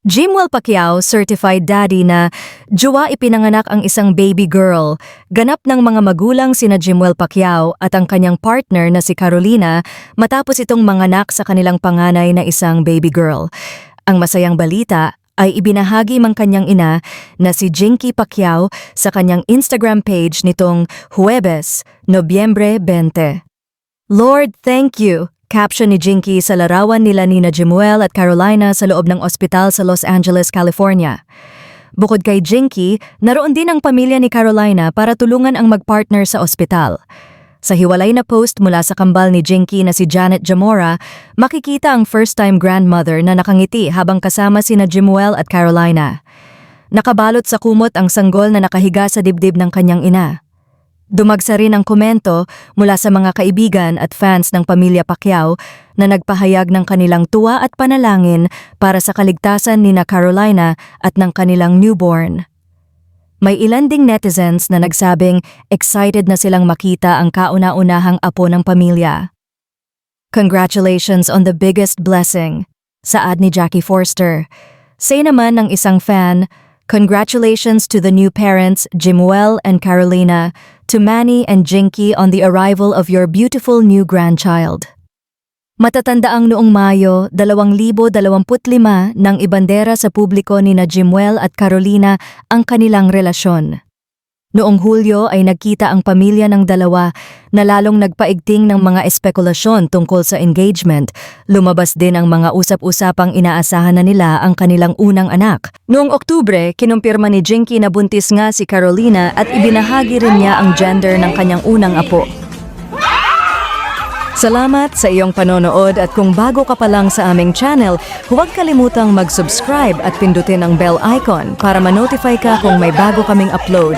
Jimwell Pacquiao, certified daddy na jowa ipinanganak ang isang baby girl. Ganap ng mga magulang sina Jimwell Pacquiao at ang kanyang partner na si Carolina matapos itong manganak sa kanilang panganay na isang baby girl. Ang masayang balita ay ibinahagi mang kanyang ina na si Jinky Pacquiao sa kanyang Instagram page nitong Huwebes, Nobyembre 20. Lord, thank you! Caption ni Jinky sa larawan nila nina Jimwell at Carolina sa loob ng ospital sa Los Angeles, California. Bukod kay Jinky, naroon din ang pamilya ni Carolina para tulungan ang magpartner sa ospital. Sa hiwalay na post mula sa kambal ni Jinky na si Janet Jamora, makikita ang first-time grandmother na nakangiti habang kasama sina Jimwell at Carolina. Nakabalot sa kumot ang sanggol na nakahiga sa dibdib ng kanyang ina. Dumagsa rin ang komento mula sa mga kaibigan at fans ng pamilya Pacquiao na nagpahayag ng kanilang tuwa at panalangin para sa kaligtasan ni na Carolina at ng kanilang newborn. May ilan ding netizens na nagsabing excited na silang makita ang kauna-unahang apo ng pamilya. Congratulations on the biggest blessing, saad ni Jackie Forster. Say naman ng isang fan, congratulations to the new parents Jimwell and Carolina, to Manny and Jinky on the arrival of your beautiful new grandchild. Matatandaang noong Mayo 2025 nang ibandera sa publiko nina Jimwell at Carolina ang kanilang relasyon. Noong Hulyo ay nagkita ang pamilya ng dalawa na lalong nagpaigting ng mga espekulasyon tungkol sa engagement. Lumabas din ang mga usap-usapang inaasahan na nila ang kanilang unang anak. Noong Oktubre, kinumpirma ni Jinky na buntis nga si Carolina at ibinahagi rin niya ang gender ng kanyang unang apo. Salamat sa iyong panonood at kung bago ka pa lang sa aming channel, huwag kalimutang mag-subscribe at pindutin ang bell icon para ma-notify ka kung may bago kaming upload.